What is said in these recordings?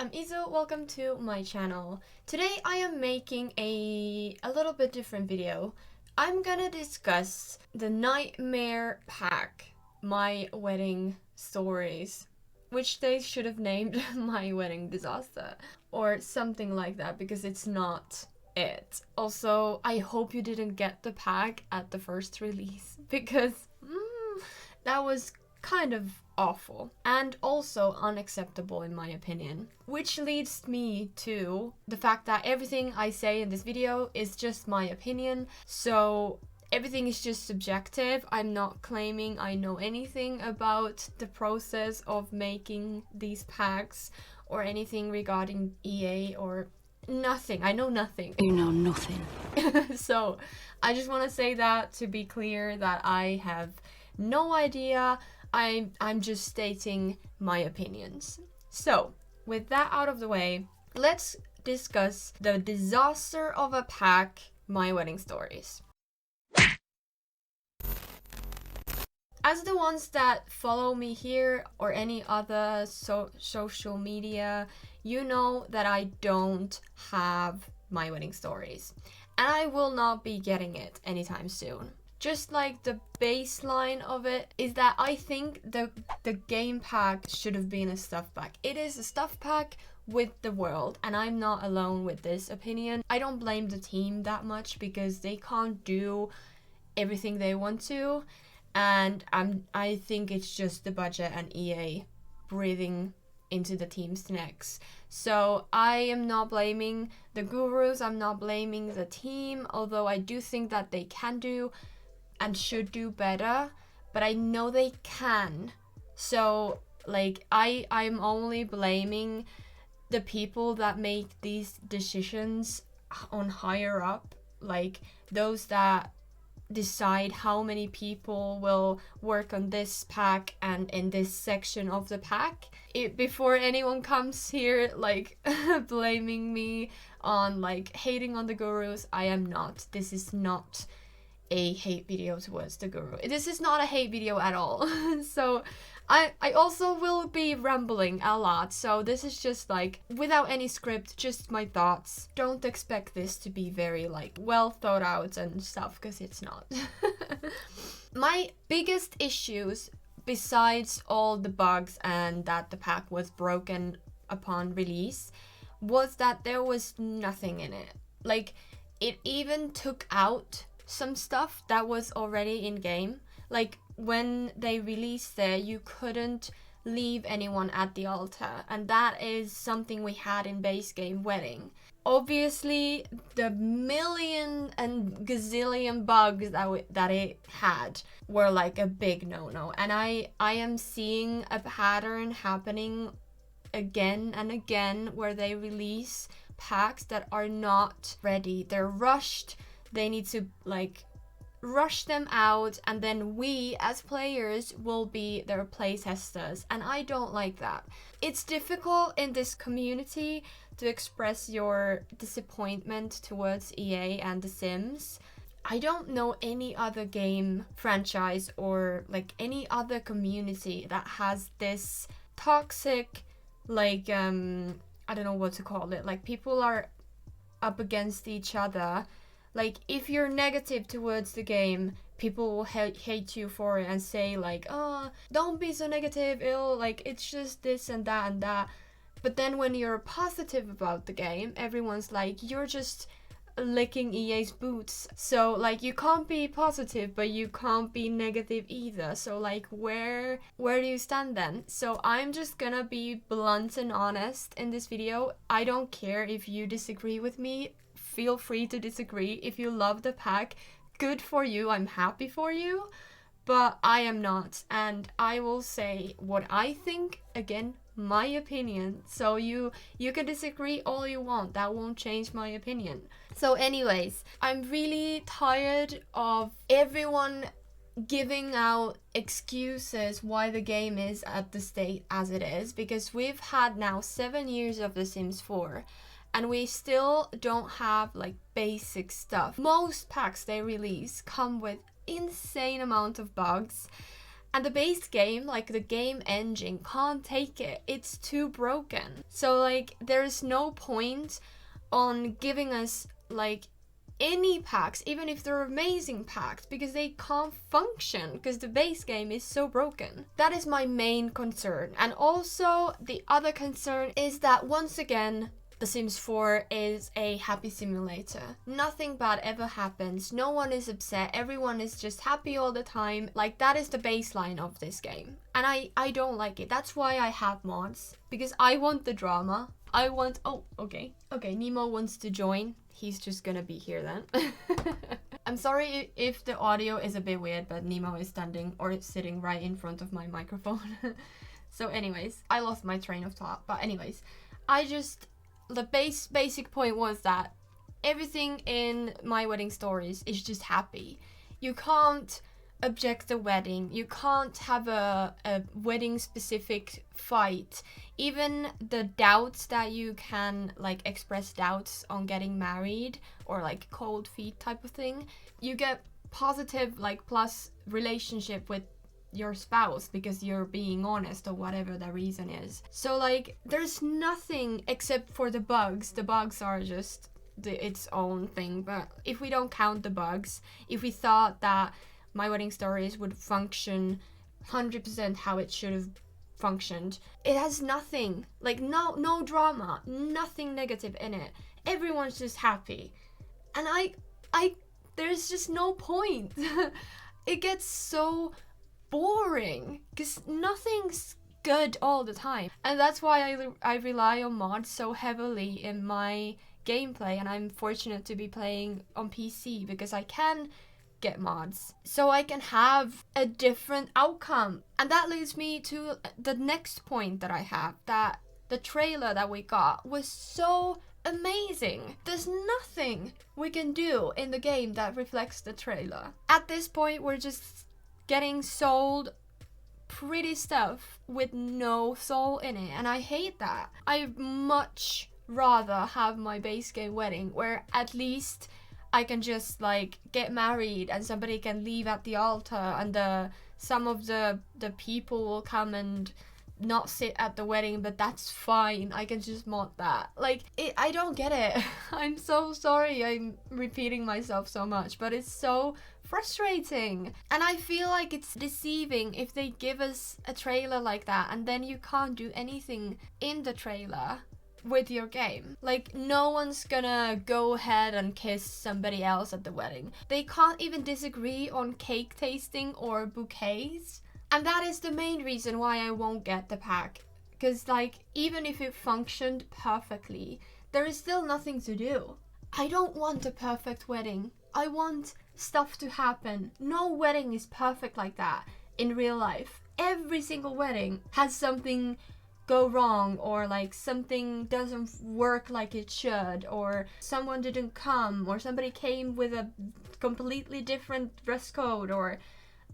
I'm Izu, welcome to my channel. Today I am making a little bit different video. I'm gonna discuss the Nightmare Pack, my wedding stories, which they should have named my wedding disaster or something like that because it's not it. Also, I hope you didn't get the pack at the first release because that was kind of awful and also unacceptable in my opinion. Which leads me to the fact that everything I say in this video is just my opinion, so everything is just subjective. I'm not claiming I know anything about the process of making these packs or anything regarding EA or nothing. I know nothing. You know nothing. So I just want to say that to be clear that I have no idea. I'm just stating my opinions. So, with that out of the way, let's discuss the disaster of a pack, my wedding stories. As the ones that follow me here or any other social media, you know that I don't have my wedding stories. And I will not be getting it anytime soon. Just like the baseline of it is that I think the game pack should have been a stuff pack. It is a stuff pack with the world, and I'm not alone with this opinion. I don't blame the team that much because they can't do everything they want to, and I think it's just the budget and EA breathing into the team's necks. So I am not blaming the gurus, I'm not blaming the team, although I do think that they can do and should do better, but I know they can. So like I'm only blaming the people that make these decisions on higher up, like those that decide how many people will work on this pack and in this section of the pack. Before anyone comes here like blaming me on like hating on the gurus, I am not. This is not a hate video towards the guru. This is not a hate video at all. So I also will be rambling a lot, so this is just like without any script, just my thoughts. Don't expect this to be very like well thought out and stuff, because it's not. My biggest issues, besides all the bugs and that the pack was broken upon release, was that there was nothing in it. Like, it even took out some stuff that was already in game. Like when they released it, you couldn't leave anyone at the altar, and that is something we had in base game wedding. Obviously the million and gazillion bugs that it had were like a big no-no, and I am seeing a pattern happening again and again where they release packs that are not ready. They're rushed. They need to like rush them out, and then we as players will be their playtesters, and I don't like that. It's difficult in this community to express your disappointment towards EA and The Sims. I don't know any other game franchise or like any other community that has this toxic, like I don't know what to call it, like people are up against each other. Like, if you're negative towards the game, people will hate you for it and say like, oh, don't be so negative, like it's just this and that and that. But then when you're positive about the game, everyone's like, you're just licking EA's boots. So like, you can't be positive, but you can't be negative either. So like, where do you stand then? So I'm just gonna be blunt and honest in this video. I don't care if you disagree with me. Feel free to disagree. If you love the pack, good for you, I'm happy for you, but I am not, and I will say what I think, again, my opinion. So you can disagree all you want, that won't change my opinion. So anyways, I'm really tired of everyone giving out excuses why the game is at the state as it is, because we've had now 7 years of The Sims 4 and we still don't have like basic stuff. Most packs they release come with insane amount of bugs, And the base game, like the game engine, can't take it. It's too broken. So like there's no point on giving us like any packs, even if they're amazing packs, because they can't function because the base game is so broken. That is my main concern. And also the other concern is that once again, The Sims 4 is a happy simulator. Nothing bad ever happens. No one is upset. Everyone is just happy all the time. Like, that is the baseline of this game. And I don't like it. That's why I have mods. Because I want the drama. I want... Oh, okay. Okay, Nemo wants to join. He's just gonna be here then. I'm sorry if the audio is a bit weird, but Nemo is standing or sitting right in front of my microphone. So anyways, I lost my train of thought. But anyways, the basic point was that everything in My Wedding Stories is just happy. You can't object the wedding. You can't have a wedding specific fight. Even the doubts that you can like express doubts on getting married or like cold feet type of thing, you get positive like plus relationship with your spouse because you're being honest or whatever the reason is. So like there's nothing except for the bugs. The bugs are just its own thing. But if we don't count the bugs, if we thought that My Wedding Stories would function 100% how it should have functioned, it has nothing, like no drama, nothing negative in it. Everyone's just happy. And I there's just no point. It gets so boring because nothing's good all the time, and that's why I rely on mods so heavily in my gameplay. And I'm fortunate to be playing on PC because I can get mods so I can have a different outcome. And that leads me to the next point that I have, that the trailer that we got was so amazing. There's nothing we can do in the game that reflects the trailer. At this point, we're just getting sold pretty stuff with no soul in it, and I hate that. I'd much rather have my base game wedding where at least I can just like get married and somebody can leave at the altar and some of the people will come and not sit at the wedding, but that's fine. I can just mod that. Like, I don't get it. I'm so sorry I'm repeating myself so much, but it's so frustrating. And I feel like it's deceiving if they give us a trailer like that and then you can't do anything in the trailer with your game. Like, no one's gonna go ahead and kiss somebody else at the wedding. They can't even disagree on cake tasting or bouquets. And that is the main reason why I won't get the pack. Because, like, even if it functioned perfectly, there is still nothing to do. I don't want a perfect wedding. I want stuff to happen. No wedding is perfect like that in real life. Every single wedding has something go wrong, or like something doesn't work like it should, or someone didn't come, or somebody came with a completely different dress code, or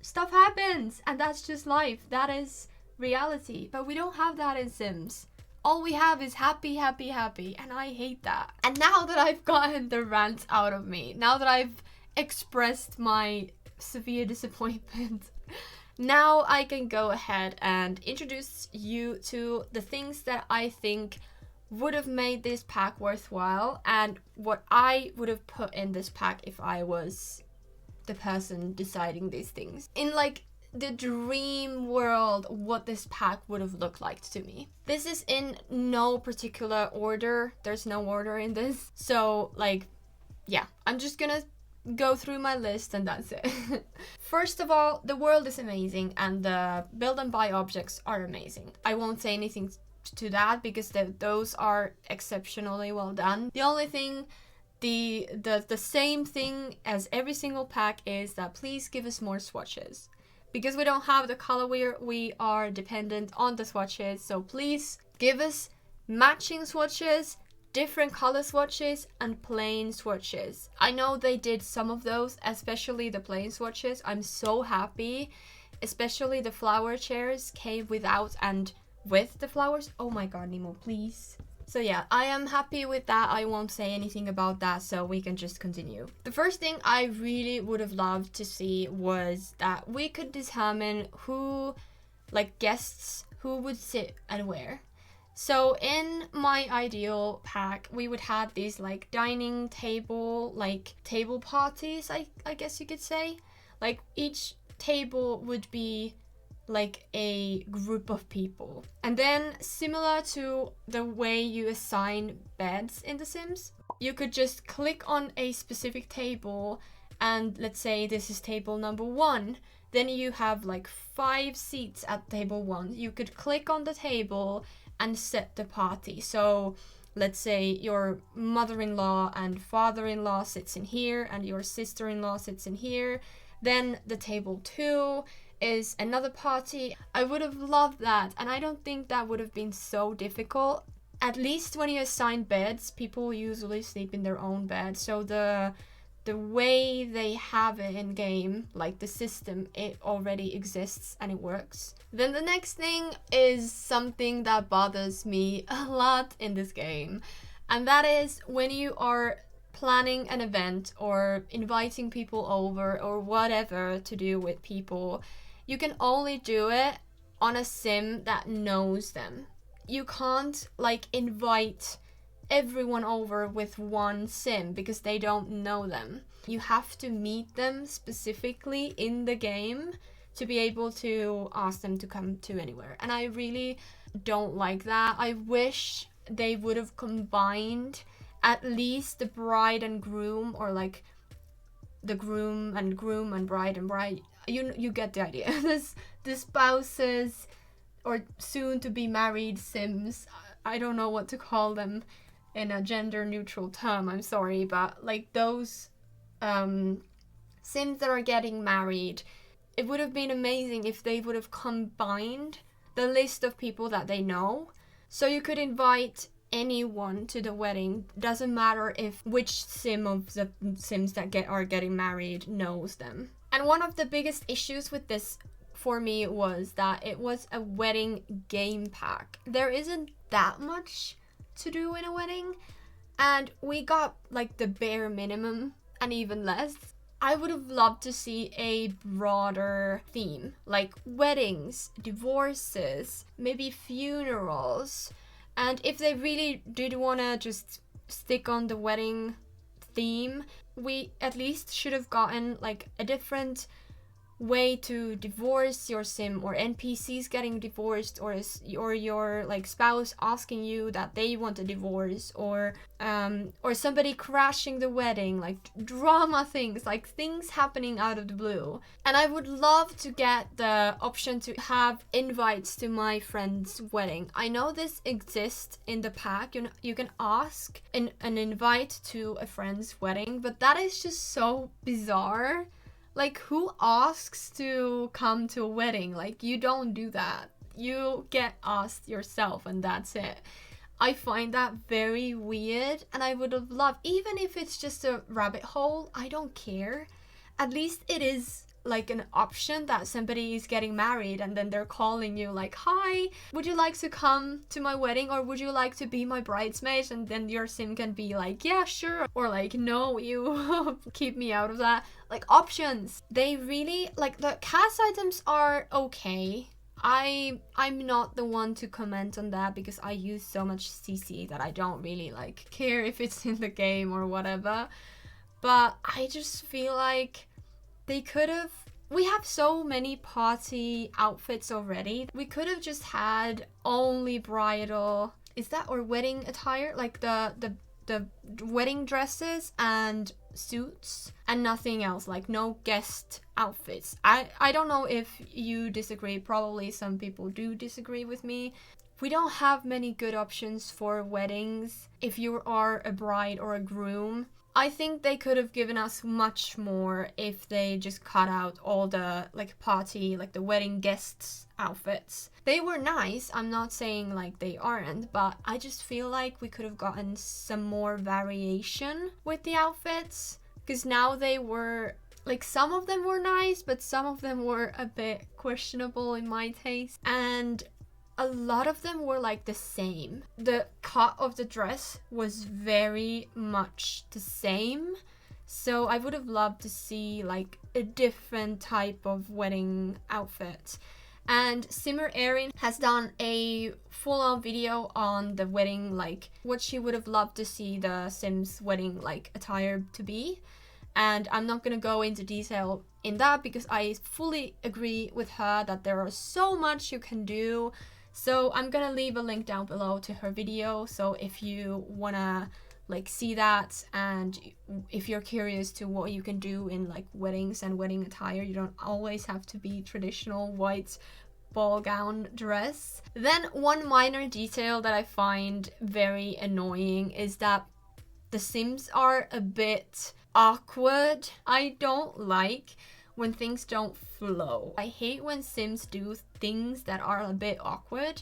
stuff happens, and that's just life. That is reality. But we don't have that in Sims. All we have is happy, happy, happy, and I hate that. And now that I've gotten the rant out of me, now that I've expressed my severe disappointment, now I can go ahead and introduce you to the things that I think would have made this pack worthwhile and what I would have put in this pack if I was the person deciding these things. In like the dream world, what this pack would have looked like to me. This is in no particular order. There's no order in this. So like, yeah, I'm just gonna go through my list and that's it. First of all, the world is amazing and the build and buy objects are amazing. I won't say anything to that because those are exceptionally well done. The only thing, the same thing as every single pack is that please give us more swatches. Because we don't have the color wheel, we are dependent on the swatches. So please give us matching swatches, different color swatches, and plain swatches. I know they did some of those, especially the plain swatches. I'm so happy. Especially the flower chairs came without and with the flowers. Oh my god, Nemo, please. So yeah, I am happy with that. I won't say anything about that, so we can just continue. The first thing I really would have loved to see was that we could determine who, like guests, who would sit and where. So in my ideal pack, we would have these like dining table, like table parties, I guess you could say. Like each table would be like a group of people. And then similar to the way you assign beds in The Sims, you could just click on a specific table and let's say this is table number 1. Then you have like 5 seats at table 1. You could click on the table and set the party. So let's say your mother-in-law and father-in-law sits in here and your sister-in-law sits in here. Then the table 2 is another party. I would have loved that, and I don't think that would have been so difficult. At least when you assign beds, people usually sleep in their own bed, so the way they have it in game, like the system, it already exists and it works. Then the next thing is something that bothers me a lot in this game, and that is when you are planning an event or inviting people over or whatever to do with people, you can only do it on a sim that knows them. You can't like invite everyone over with one sim because they don't know them. You have to meet them specifically in the game to be able to ask them to come to anywhere. And I really don't like that. I wish they would have combined at least the bride and groom, or like the groom and bride and bride. You get the idea. The spouses or soon to be married sims. I don't know what to call them in a gender neutral term, I'm sorry, but like those sims that are getting married, it would have been amazing if they would have combined the list of people that they know, so you could invite anyone to the wedding. Doesn't matter if which sim of the sims that are getting married knows them. And one of the biggest issues with this for me was that it was a wedding game pack. There isn't that much to do in a wedding, and we got like the bare minimum and even less. I would have loved to see a broader theme, like weddings, divorces, maybe funerals. And if they really did want to just stick on the wedding theme, we at least should have gotten like a different way to divorce your sim, or NPCs getting divorced, or your like spouse asking you that they want a divorce, or somebody crashing the wedding, like drama things, like things happening out of the blue. And I would love to get the option to have invites to my friend's wedding. I know this exists in the pack. You can ask an invite to a friend's wedding, but that is just so bizarre. Like, who asks to come to a wedding? Like, you don't do that. You get asked yourself and that's it. I find that very weird, and I would have loved, even if it's just a rabbit hole, I don't care. At least it is like an option that somebody is getting married and then they're calling you like, hi, would you like to come to my wedding, or would you like to be my bridesmaid? And then your sim can be like, yeah, sure, or like, no, you keep me out of that. Like, options, they really, like, the cast items are okay. I'm not the one to comment on that because I use so much CC that I don't really like care if it's in the game or whatever. But I just feel like they could have, we have so many party outfits already. We could have just had only bridal, is that, or wedding attire, like the wedding dresses and suits and nothing else, like no guest outfits. I don't know if you disagree. Probably some people do disagree with me. We don't have many good options for weddings if you are a bride or a groom. I think they could have given us much more if they just cut out all the like party, like the wedding guests outfits. They were nice, I'm not saying like they aren't, but I just feel like we could have gotten some more variation with the outfits, because now they were like, some of them were nice, but some of them were a bit questionable in my taste. And a lot of them were like the same. The cut of the dress was very much the same. So I would have loved to see like a different type of wedding outfit. And Simmer Erin has done a full-on video on the wedding, like what she would have loved to see the Sims wedding like attire to be. And I'm not gonna go into detail in that because I fully agree with her that there are so much you can do. So I'm gonna leave a link down below to her video. So if you wanna like see that, and if you're curious to what you can do in like weddings and wedding attire, you don't always have to be traditional white ball gown dress. Then one minor detail that I find very annoying is that the Sims are a bit awkward. I don't like when things don't flow. I hate when Sims do things that are a bit awkward.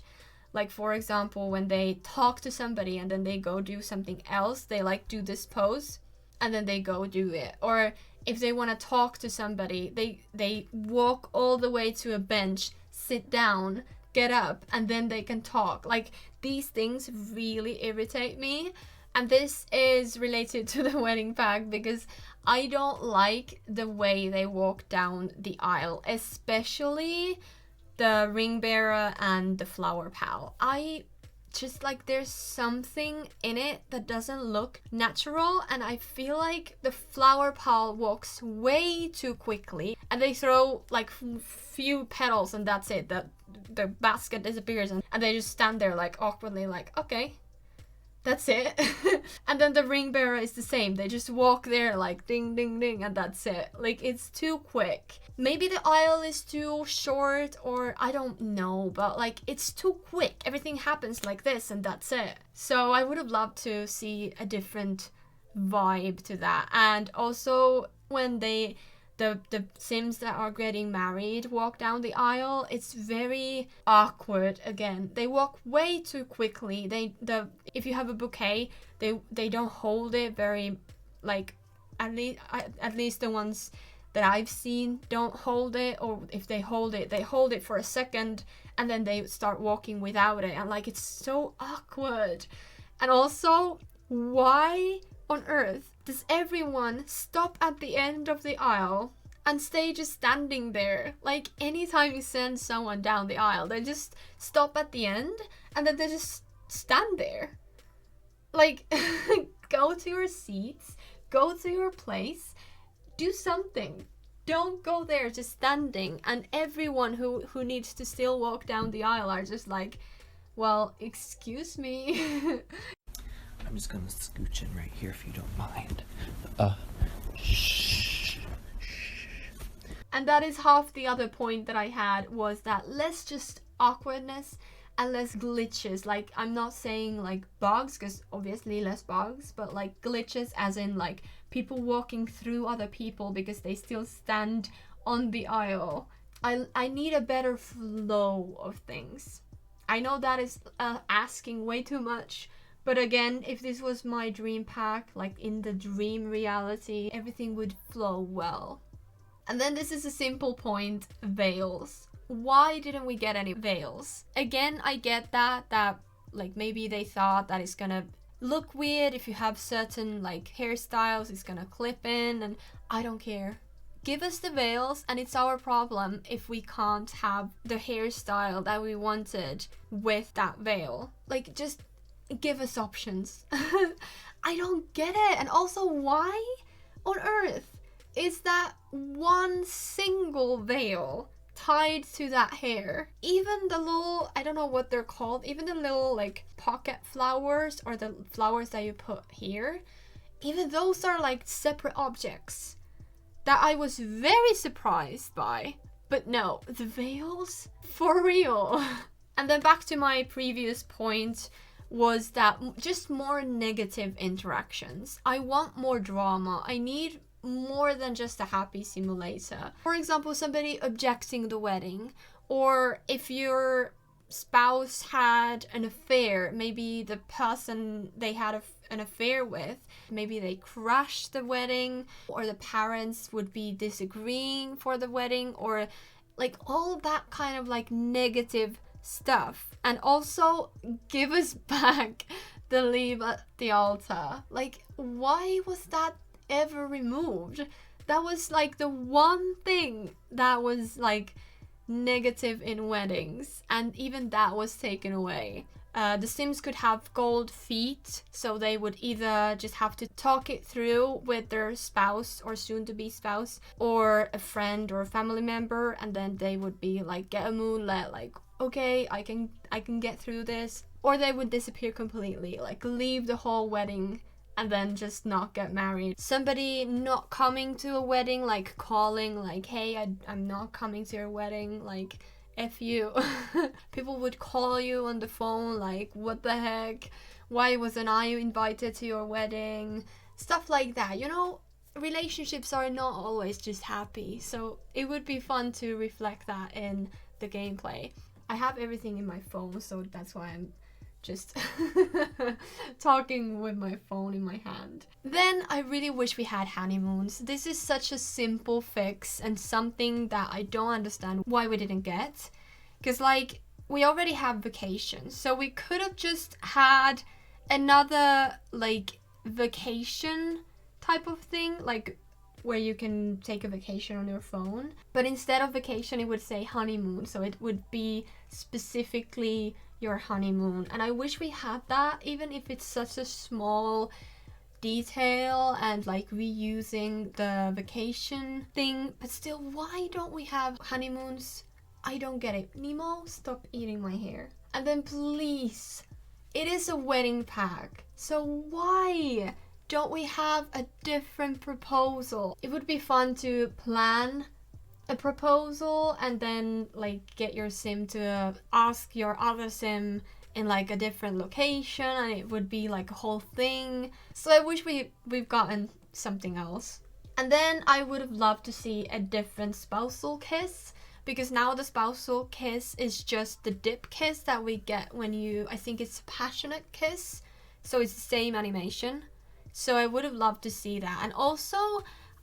Like for example, when they talk to somebody and then they go do something else, they like do this pose and then they go do it. Or if they want to talk to somebody, they walk all the way to a bench, sit down, get up, and then they can talk. Like these things really irritate me. And this is related to the wedding pack because I don't like the way they walk down the aisle, especially the ring bearer and the flower pal. I just like there's something in it that doesn't look natural, and I feel like the flower pal walks way too quickly and they throw like few petals and that's it. The basket disappears and they just stand there like awkwardly like, okay, that's it. And then the ring bearer is the same. They just walk there like ding ding ding and that's it. Like it's too quick. Maybe the aisle is too short, or I don't know, but like it's too quick. Everything happens like this and that's it. So I would have loved to see a different vibe to that. And also when the Sims that are getting married walk down the aisle, it's very awkward. Again, they walk way too quickly. If you have a bouquet, they don't hold it very, like at least the ones that I've seen don't hold it, or if they hold it for a second and then they start walking without it, and like it's so awkward. And also, why on earth does everyone stop at the end of the aisle and stay just standing there? Like anytime you send someone down the aisle, they just stop at the end and then they just stand there. Like go to your seats, go to your place, do something. Don't go there just standing. And everyone who needs to still walk down the aisle are just like, well, excuse me. I'm just gonna scooch in right here if you don't mind. Shh. And that is half the other point that I had, was that less just awkwardness and less glitches. Like I'm not saying like bugs, because obviously less bugs, but like glitches as in like people walking through other people because they still stand on the aisle. I need a better flow of things. I know that is asking way too much. But again, if this was my dream pack, like in the dream reality, everything would flow well. And then this is a simple point, veils. Why didn't we get any veils? Again, I get that like maybe they thought that it's gonna look weird if you have certain like hairstyles, it's gonna clip in, and I don't care. Give us the veils and it's our problem if we can't have the hairstyle that we wanted with that veil. Like just give us options. I don't get it. And also, why on earth is that one single veil tied to that hair? Even the little, I don't know what they're called, even the little like pocket flowers or the flowers that you put here, even those are like separate objects that I was very surprised by. But no, the veils? For real. And then back to my previous point, was that just more negative interactions. I want more drama. I need more than just a happy simulator. For example, somebody objecting the wedding, or if your spouse had an affair, maybe the person they had an affair with, maybe they crashed the wedding, or the parents would be disagreeing for the wedding, or like all that kind of like negative stuff, and also give us back the leave at the altar. Like, why was that ever removed? That was like the one thing that was like negative in weddings, and even that was taken away. The Sims could have gold feet, so they would either just have to talk it through with their spouse or soon-to-be spouse, or a friend or a family member, and then they would be like, get a moonlet, like, okay, I can get through this. Or they would disappear completely, like leave the whole wedding and then just not get married. Somebody not coming to a wedding, like calling, like, hey, I'm not coming to your wedding, like, F you. People would call you on the phone, like, what the heck? Why wasn't I invited to your wedding? Stuff like that, you know? Relationships are not always just happy, so it would be fun to reflect that in the gameplay. I have everything in my phone, so that's why I'm just talking with my phone in my hand. Then I really wish we had honeymoons. This is such a simple fix and something that I don't understand why we didn't get. Because, like, we already have vacations, so we could have just had another, like, vacation type of thing, like where you can take a vacation on your phone. But instead of vacation, it would say honeymoon, so it would be specifically your honeymoon. And I wish we had that, even if it's such a small detail and like reusing the vacation thing. But still, why don't we have honeymoons? I don't get it. Nemo, stop eating my hair. And then please, it is a wedding pack, so why don't we have a different proposal? It would be fun to plan a proposal and then like get your sim to ask your other sim in like a different location, and it would be like a whole thing. So I wish we've gotten something else. And then I would have loved to see a different spousal kiss, because now the spousal kiss is just the dip kiss that we get when you, I think it's a passionate kiss, so it's the same animation. So I would have loved to see that. And also,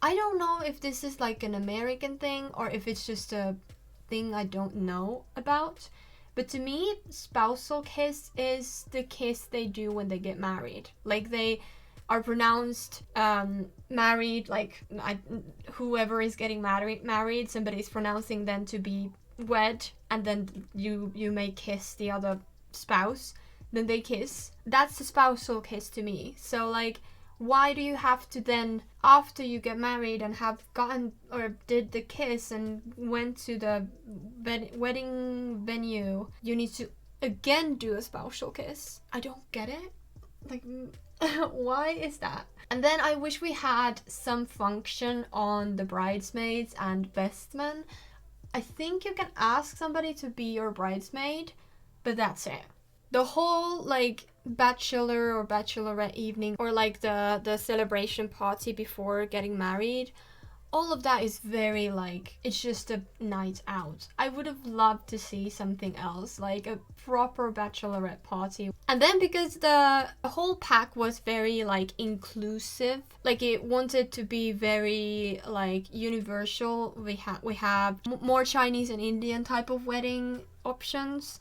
I don't know if this is like an American thing or if it's just a thing I don't know about. But to me, spousal kiss is the kiss they do when they get married. Like they are pronounced married, like whoever is getting married, somebody's pronouncing them to be wed, and then you may kiss the other spouse. Then they kiss. That's a spousal kiss to me. So like, why do you have to then, after you get married and have gotten or did the kiss and went to the wedding venue, you need to again do a spousal kiss? I don't get it. Like, why is that? And then I wish we had some function on the bridesmaids and best men. I think you can ask somebody to be your bridesmaid, but that's it. The whole like bachelor or bachelorette evening, or like the celebration party before getting married, all of that is very like, it's just a night out. I would have loved to see something else, like a proper bachelorette party. And then because the whole pack was very like inclusive, like it wanted to be very like universal, we have more Chinese and Indian type of wedding options.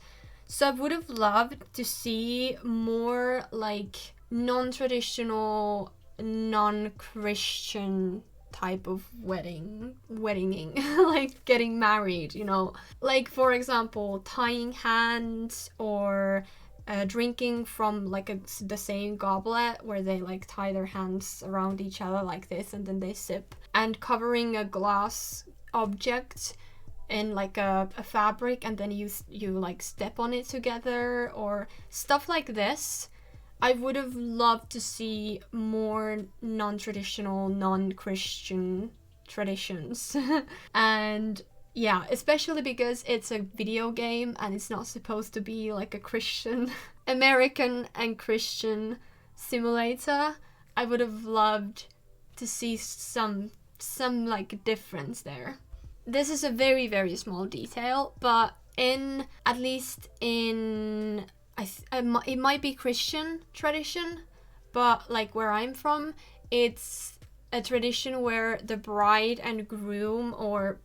So I would have loved to see more like non-traditional, non-Christian type of weddinging, like getting married, you know, like for example tying hands, or drinking from like the same goblet where they like tie their hands around each other like this and then they sip, and covering a glass object in like a fabric and then you like step on it together, or stuff like this. I would have loved to see more non-traditional, non-Christian traditions. And yeah, especially because it's a video game and it's not supposed to be like a Christian, American and Christian simulator. I would have loved to see some like difference there. This is a very, very small detail, but at least in it might be Christian tradition, but like where I'm from, it's a tradition where the bride and groom or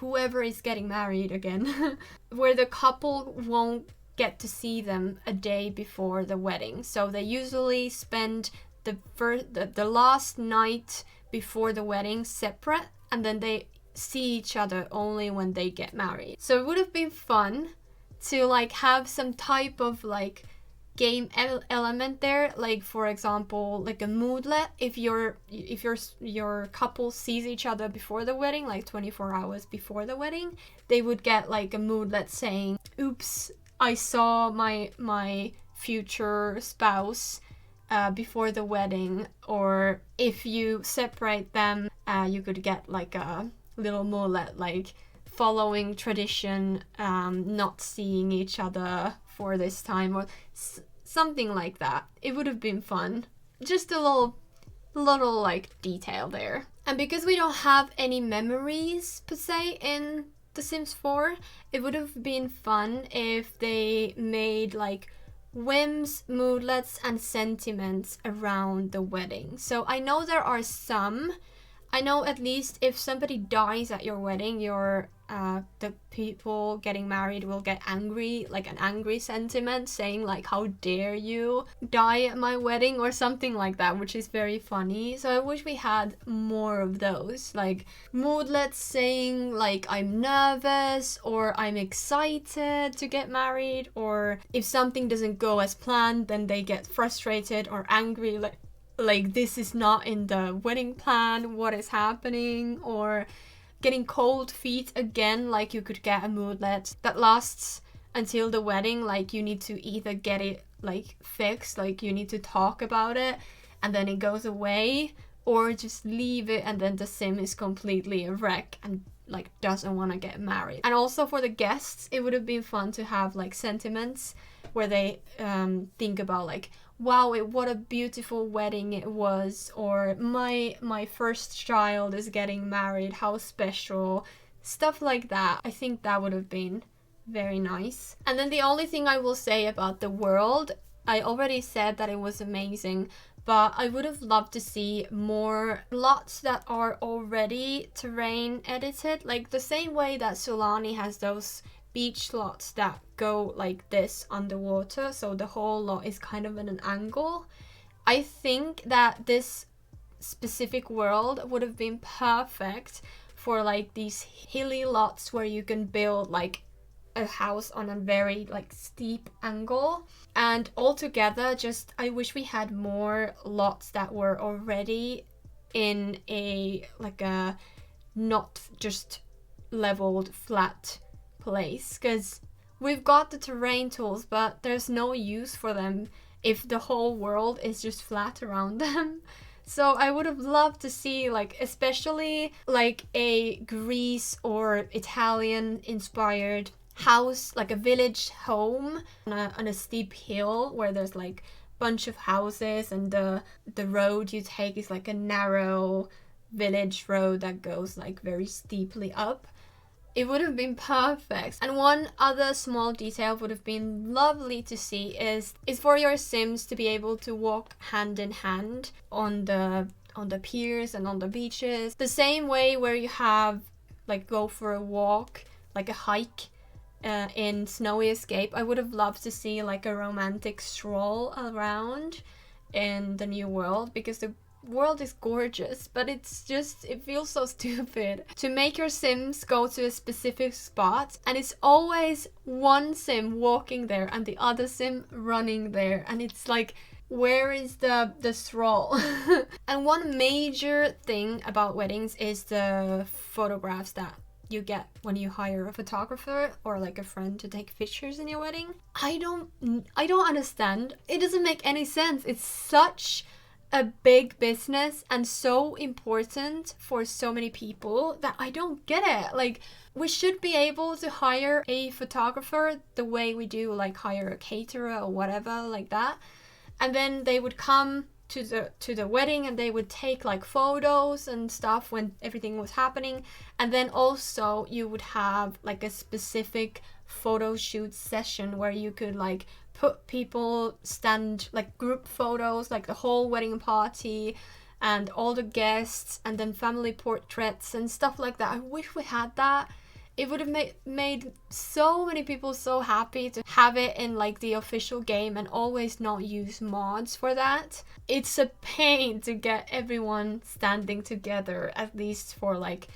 whoever is getting married again, where the couple won't get to see them a day before the wedding. So they usually spend the last night before the wedding separate, and then they see each other only when they get married. So it would have been fun to like have some type of like game element there, like for example like a moodlet. If your couple sees each other before the wedding, like 24 hours before the wedding, they would get like a moodlet saying, oops, I saw my future spouse before the wedding. Or if you separate them, you could get like a little moodlet like following tradition, not seeing each other for this time, or something like that. It would have been fun. Just a little like detail there. And because we don't have any memories per se in The Sims 4, it would have been fun if they made like whims, moodlets, and sentiments around the wedding. So I know there are some. I know at least if somebody dies at your wedding, the people getting married will get angry, like an angry sentiment saying like, how dare you die at my wedding, or something like that, which is very funny. So I wish we had more of those, like moodlets saying like, I'm nervous, or I'm excited to get married, or if something doesn't go as planned, then they get frustrated or angry, like this is not in the wedding plan, what is happening? Or getting cold feet again, like you could get a moodlet that lasts until the wedding, like you need to either get it like fixed, like you need to talk about it and then it goes away, or just leave it and then the sim is completely a wreck and like doesn't want to get married. And also for the guests, it would have been fun to have like sentiments where they think about like, wow, what a beautiful wedding it was, or my first child is getting married, how special, stuff like that. I think that would have been very nice. And then the only thing I will say about the world, I already said that it was amazing, but I would have loved to see more lots that are already terrain edited, like the same way that Solani has those beach lots that go like this underwater, so the whole lot is kind of in an angle. I think that this specific world would have been perfect for like these hilly lots where you can build like a house on a very like steep angle. And altogether, just I wish we had more lots that were already in a like a not just leveled flat place, because we've got the terrain tools, but there's no use for them if the whole world is just flat around them. So I would have loved to see like especially like a Greece or Italian inspired house, like a village home on a steep hill where there's like a bunch of houses, and the road you take is like a narrow village road that goes like very steeply up. It would have been perfect. And one other small detail would have been lovely to see is for your Sims to be able to walk hand in hand on the piers and on the beaches. The same way where you have like go for a walk, like a hike in Snowy Escape. I would have loved to see like a romantic stroll around in the new world, because the world is gorgeous, but it feels so stupid to make your Sims go to a specific spot and it's always one Sim walking there and the other Sim running there, and it's like, where is the stroll? And one major thing about weddings is the photographs that you get when you hire a photographer or like a friend to take pictures in your wedding. I don't understand. It doesn't make any sense. It's such a big business and so important for so many people that I don't get it. Like, we should be able to hire a photographer the way we do like hire a caterer or whatever like that, and then they would come to the wedding and they would take like photos and stuff when everything was happening. And then also you would have like a specific photo shoot session where you could like put people, stand like group photos, like the whole wedding party and all the guests, and then family portraits and stuff like that. I wish we had that. It would have made so many people so happy to have it in like the official game and always not use mods for that. It's a pain to get everyone standing together, at least for like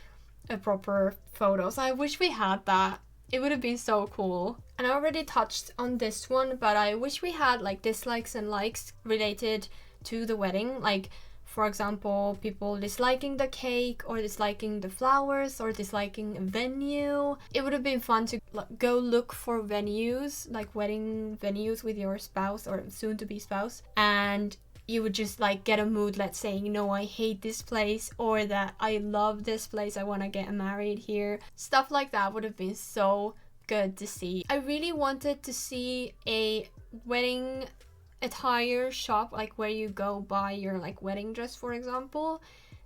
a proper photos. I wish we had that. It would have been so cool. And I already touched on this one, but I wish we had like dislikes and likes related to the wedding. Like, for example, people disliking the cake or disliking the flowers or disliking a venue. It would have been fun to go look for venues, like wedding venues with your spouse or soon to be spouse, and you would just like get a moodlet saying, no, I hate this place, or that I love this place, I want to get married here. Stuff like that would have been so good to see. I really wanted to see a wedding attire shop, like where you go buy your like wedding dress, for example,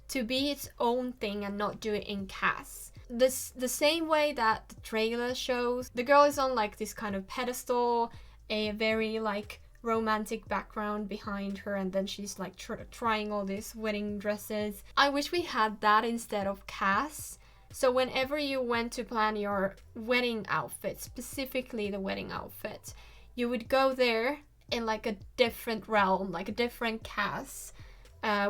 to be its own thing and not do it in CAS. The same way that the trailer shows, the girl is on like this kind of pedestal, a very like romantic background behind her, and then she's like trying all these wedding dresses. I wish we had that instead of CAS. So whenever you went to plan your wedding outfit, specifically the wedding outfit, you would go there in like a different realm, like a different CAS,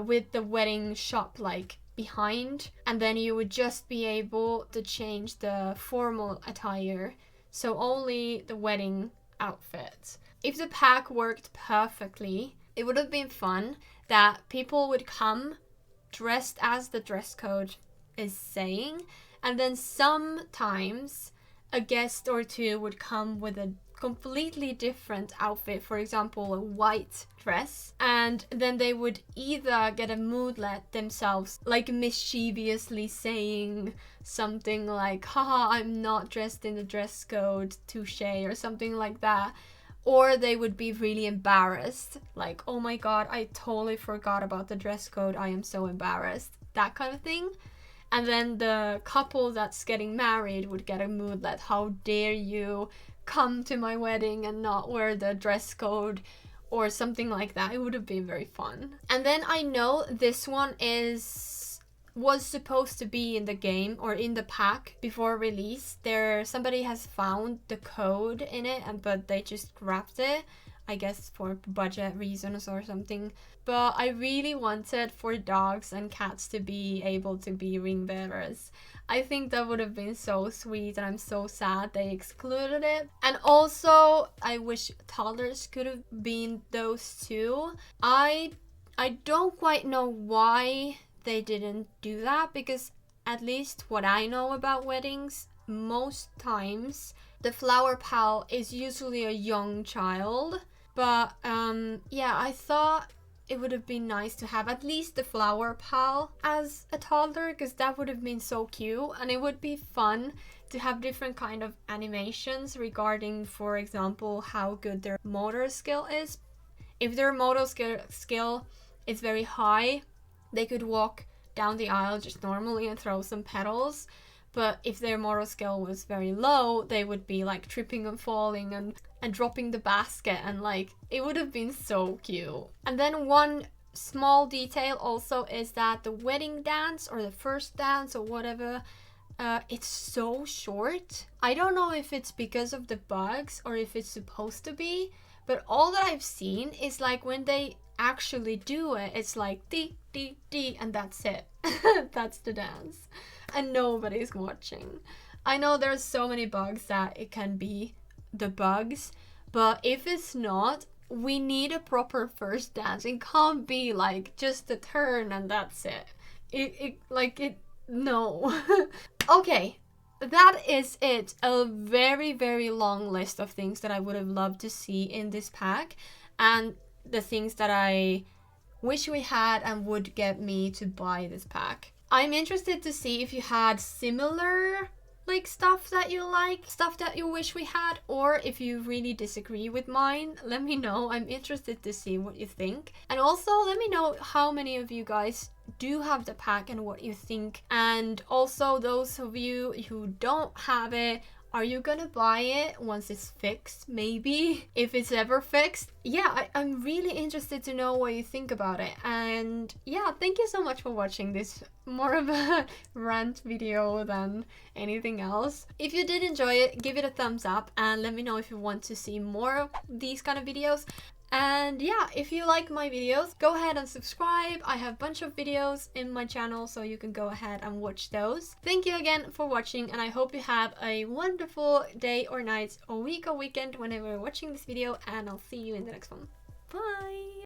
with the wedding shop like behind, and then you would just be able to change the formal attire, so only the wedding outfit. If the pack worked perfectly, it would have been fun that people would come dressed as the dress code is saying, and then sometimes a guest or two would come with a completely different outfit, for example a white dress, and then they would either get a moodlet themselves, like mischievously saying something like, haha, I'm not dressed in the dress code, touche, or something like that, or they would be really embarrassed, like, oh my god, I totally forgot about the dress code, I am so embarrassed, that kind of thing. And then the couple that's getting married would get a moodlet, how dare you come to my wedding and not wear the dress code, or something like that. It would have been very fun. And then I know this one was supposed to be in the game or in the pack before release. Somebody has found the code in it, but they just scrapped it, I guess for budget reasons or something. But I really wanted for dogs and cats to be able to be ring bearers. I think that would have been so sweet, and I'm so sad they excluded it. And also, I wish toddlers could have been those too. I don't quite know why they didn't do that, because at least what I know about weddings, most times the flower pal is usually a young child. But yeah, I thought it would have been nice to have at least the flower pal as a toddler, because that would have been so cute, and it would be fun to have different kind of animations regarding, for example, how good their motor skill is. If their motor skill is very high, they could walk down the aisle just normally and throw some petals. But if their motor skill was very low, they would be like tripping and falling and dropping the basket, and like it would have been so cute. And then one small detail also is that the wedding dance or the first dance or whatever, it's so short. I don't know if it's because of the bugs or if it's supposed to be, but all that I've seen is like when they actually do it, it's like dee dee dee, and that's it. That's the dance, and nobody's watching. I know there's so many bugs that it can be the bugs, but if it's not, we need a proper first dance. It can't be like just a turn and that's it. No. Okay, that is it. A very, very long list of things that I would have loved to see in this pack, and the things that I wish we had and would get me to buy this pack. I'm interested to see if you had similar like stuff that you wish we had, or if you really disagree with mine, let me know. I'm interested to see what you think. And also let me know how many of you guys do have the pack and what you think. And also those of you who don't have it, Are you gonna buy it once it's fixed? Maybe. If it's ever fixed. Yeah, I'm really interested to know what you think about it. And yeah, thank you so much for watching this. More of a rant video than anything else. If you did enjoy it, give it a thumbs up and let me know if you want to see more of these kind of videos. And yeah, if you like my videos, go ahead and subscribe. I have a bunch of videos in my channel, so you can go ahead and watch those. Thank you again for watching, and I hope you have a wonderful day or night or week or weekend whenever you're watching this video, and I'll see you in the next one. Bye!